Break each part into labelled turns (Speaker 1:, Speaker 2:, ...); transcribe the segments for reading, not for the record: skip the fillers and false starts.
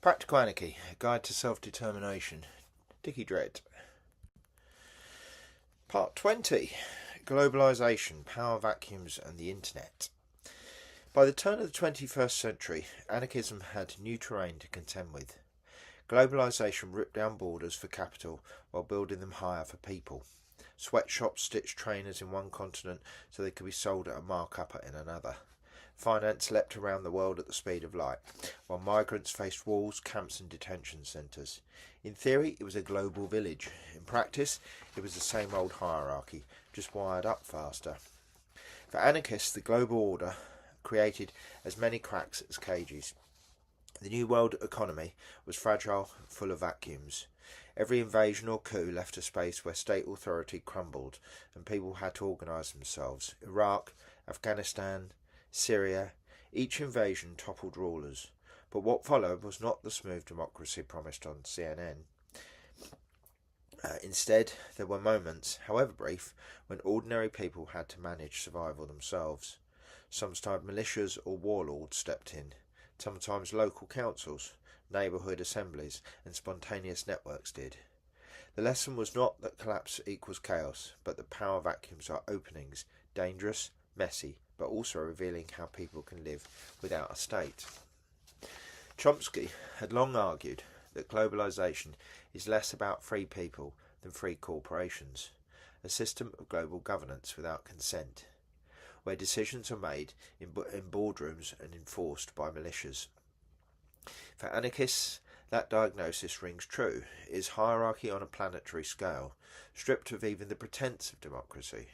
Speaker 1: Practical Anarchy, A Guide to Self-Determination. Dickie Dredd. Part 20. Globalisation, Power Vacuums and the Internet. By the turn of the 21st century, anarchism had new terrain to contend with. Globalisation ripped down borders for capital while building them higher for people. Sweatshops stitched trainers in one continent so they could be sold at a markup in another. Finance leapt around the world at the speed of light, while migrants faced walls, camps and detention centres. In theory, it was a global village. In practice, it was the same old hierarchy, just wired up faster. For anarchists, the global order created as many cracks as cages. The new world economy was fragile, full of vacuums. Every invasion or coup left a space where state authority crumbled and people had to organise themselves. Iraq, Afghanistan, Syria, each invasion toppled rulers, but what followed was not the smooth democracy promised on CNN. Instead, there were moments, however brief, when ordinary people had to manage survival themselves. Sometimes militias or warlords stepped in, sometimes local councils, neighbourhood assemblies and spontaneous networks did. The lesson was not that collapse equals chaos, but that power vacuums are openings, dangerous, messy, but also revealing how people can live without a state. Chomsky had long argued that globalisation is less about free people than free corporations, a system of global governance without consent, where decisions are made in boardrooms and enforced by militias. For anarchists, that diagnosis rings true. It is hierarchy on a planetary scale, stripped of even the pretence of democracy.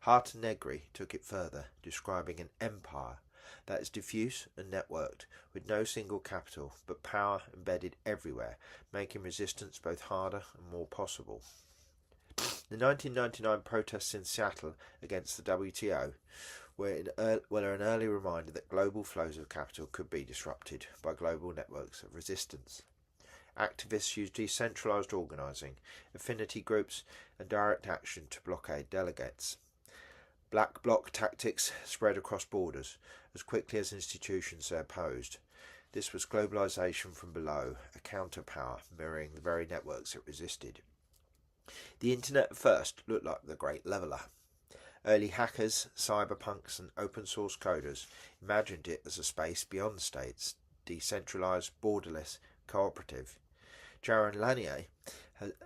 Speaker 1: Hart and Negri took it further, describing an empire that is diffuse and networked, with no single capital, but power embedded everywhere, making resistance both harder and more possible. The 1999 protests in Seattle against the WTO were an early reminder that global flows of capital could be disrupted by global networks of resistance. Activists used decentralised organising, affinity groups and direct action to blockade delegates. Black bloc tactics spread across borders as quickly as institutions they opposed. This was globalisation from below, a counterpower mirroring the very networks it resisted. The internet at first looked like the great leveller. Early hackers, cyberpunks and open source coders imagined it as a space beyond states, decentralised, borderless, cooperative. Jaron Lanier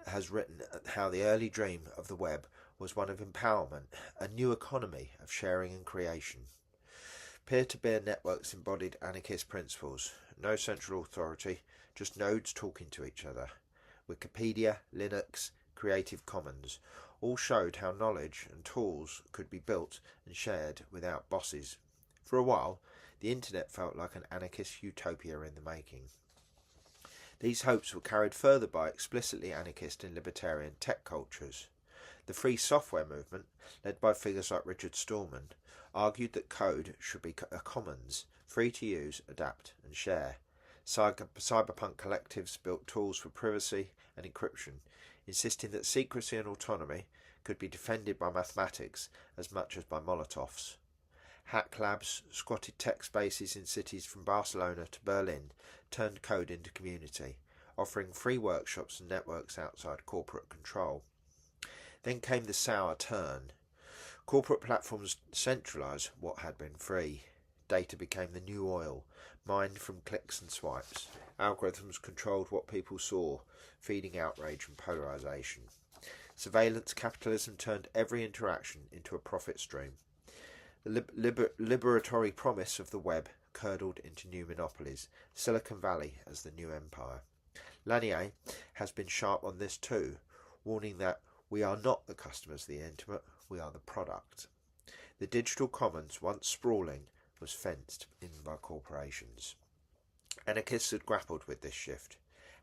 Speaker 1: has written how the early dream of the web was one of empowerment, a new economy of sharing and creation. Peer-to-peer networks embodied anarchist principles. No central authority, just nodes talking to each other. Wikipedia, Linux, Creative Commons all showed how knowledge and tools could be built and shared without bosses. For a while, the internet felt like an anarchist utopia in the making. These hopes were carried further by explicitly anarchist and libertarian tech cultures. The free software movement, led by figures like Richard Stallman, argued that code should be a commons, free to use, adapt and share. Cyberpunk collectives built tools for privacy and encryption, insisting that secrecy and autonomy could be defended by mathematics as much as by Molotovs. Hack labs squatted tech spaces in cities from Barcelona to Berlin, turned code into community, offering free workshops and networks outside corporate control. Then came the sour turn. Corporate platforms centralised what had been free. Data became the new oil, mined from clicks and swipes. Algorithms controlled what people saw, feeding outrage and polarisation. Surveillance capitalism turned every interaction into a profit stream. The liberatory promise of the web curdled into new monopolies, Silicon Valley as the new empire. Lanier has been sharp on this too, warning that we are not the customers of the internet, we are the product. The digital commons, once sprawling, was fenced in by corporations. Anarchists had grappled with this shift.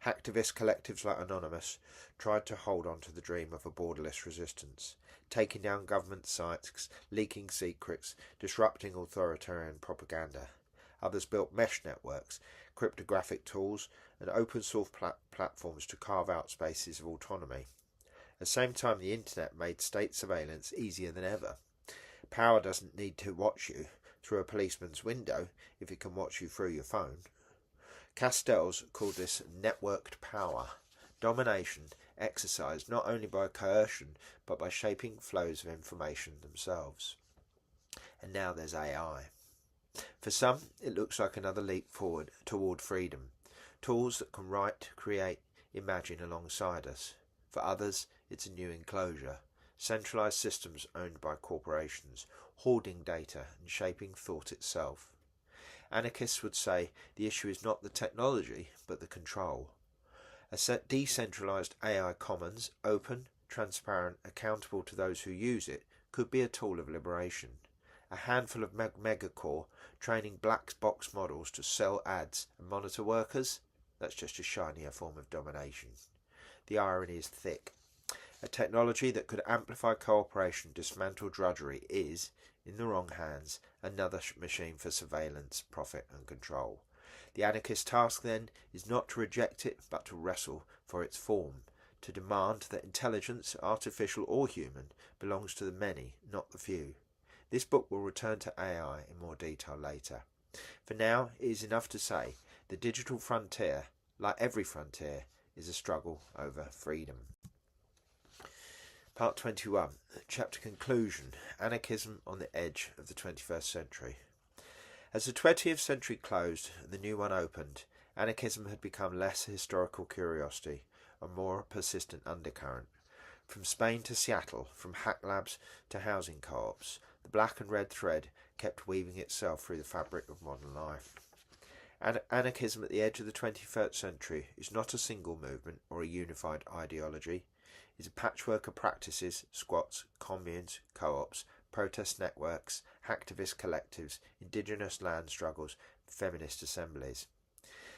Speaker 1: Hacktivist collectives like Anonymous tried to hold on to the dream of a borderless resistance, taking down government sites, leaking secrets, disrupting authoritarian propaganda. Others built mesh networks, cryptographic tools, and open source platforms to carve out spaces of autonomy. At the same time, the internet made state surveillance easier than ever. Power doesn't need to watch you through a policeman's window if it can watch you through your phone. Castells called this networked power, domination exercised not only by coercion but by shaping flows of information themselves. And now there's AI. For some, it looks like another leap forward toward freedom, tools that can write, create, imagine alongside us. For others, it's a new enclosure, centralised systems owned by corporations, hoarding data and shaping thought itself. Anarchists would say the issue is not the technology, but the control. A decentralised AI commons, open, transparent, accountable to those who use it, could be a tool of liberation. A handful of megacore training black box models to sell ads and monitor workers? That's just a shinier form of domination. The irony is thick. A technology that could amplify cooperation, dismantle drudgery is, in the wrong hands, another machine for surveillance, profit and control. The anarchist task, then, is not to reject it, but to wrestle for its form, to demand that intelligence, artificial or human, belongs to the many, not the few. This book will return to AI in more detail later. For now, it is enough to say the digital frontier, like every frontier, is a struggle over freedom. Part 21, Chapter Conclusion, Anarchism on the Edge of the 21st Century. As the 20th century closed and the new one opened, anarchism had become less a historical curiosity, a more persistent undercurrent. From Spain to Seattle, from hack labs to housing co-ops, the black and red thread kept weaving itself through the fabric of modern life. Anarchism at the edge of the 21st century is not a single movement or a unified ideology. It is a patchwork of practices, squats, communes, co-ops, protest networks, hacktivist collectives, indigenous land struggles, feminist assemblies.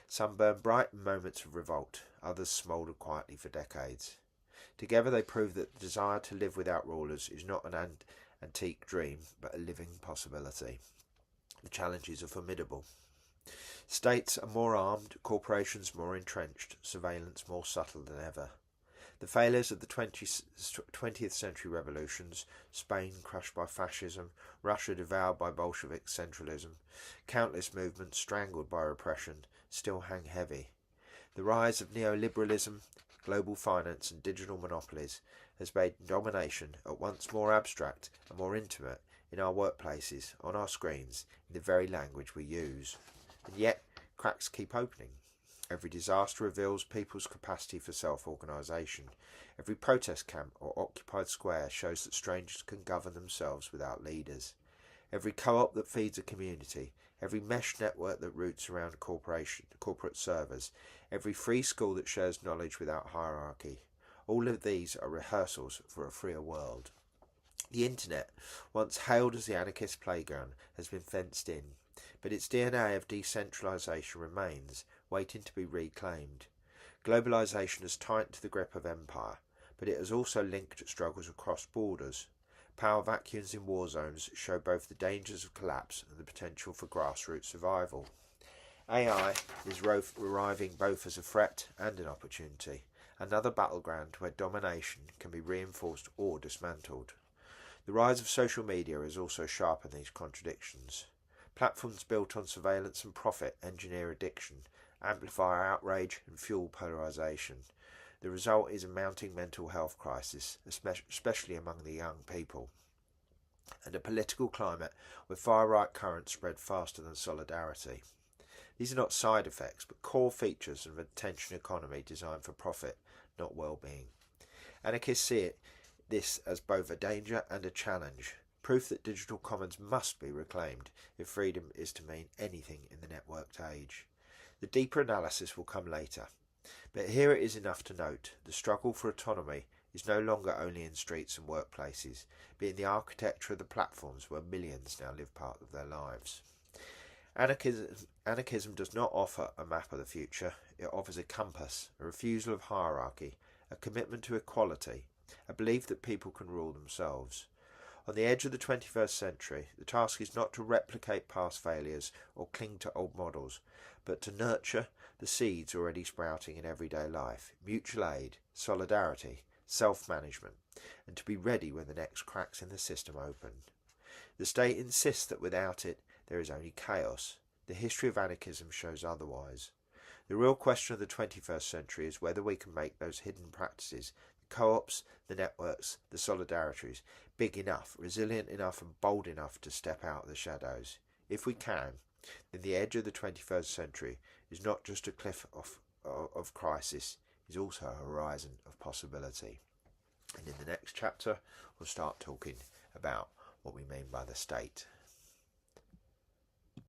Speaker 1: Some burn bright in moments of revolt, others smoulder quietly for decades. Together they prove that the desire to live without rulers is not an antique dream, but a living possibility. The challenges are formidable. States are more armed, corporations more entrenched, surveillance more subtle than ever. The failures of the 20th century revolutions, Spain crushed by fascism, Russia devoured by Bolshevik centralism, countless movements strangled by repression, still hang heavy. The rise of neoliberalism, global finance and digital monopolies has made domination at once more abstract and more intimate in our workplaces, on our screens, in the very language we use. And yet, cracks keep opening. Every disaster reveals people's capacity for self-organisation. Every protest camp or occupied square shows that strangers can govern themselves without leaders. Every co-op that feeds a community, every mesh network that roots around corporate servers, every free school that shares knowledge without hierarchy. All of these are rehearsals for a freer world. The internet, once hailed as the anarchist playground, has been fenced in, but its DNA of decentralisation remains, waiting to be reclaimed. Globalisation has tightened the grip of empire, but it has also linked struggles across borders. Power vacuums in war zones show both the dangers of collapse and the potential for grassroots survival. AI is arriving both as a threat and an opportunity, another battleground where domination can be reinforced or dismantled. The rise of social media has also sharpened these contradictions. Platforms built on surveillance and profit engineer addiction, amplify outrage and fuel polarisation. The result is a mounting mental health crisis, especially among the young people, and a political climate where far-right currents spread faster than solidarity. These are not side effects, but core features of an attention economy designed for profit, not well-being. Anarchists see this as both a danger and a challenge, proof that digital commons must be reclaimed if freedom is to mean anything in the networked age. The deeper analysis will come later, but here it is enough to note the struggle for autonomy is no longer only in streets and workplaces, but in the architecture of the platforms where millions now live part of their lives. Anarchism does not offer a map of the future, it offers a compass, a refusal of hierarchy, a commitment to equality, a belief that people can rule themselves. On the edge of the 21st century, the task is not to replicate past failures or cling to old models, but to nurture the seeds already sprouting in everyday life, mutual aid, solidarity, self-management, and to be ready when the next cracks in the system open. The state insists that without it, there is only chaos. The history of anarchism shows otherwise. The real question of the 21st century is whether we can make those hidden practices, the co-ops, the networks, the solidarities, big enough, resilient enough and bold enough to step out of the shadows. If we can, then the edge of the 21st century is not just a cliff of crisis, is also a horizon of possibility. And in the next chapter, we'll start talking about what we mean by the state.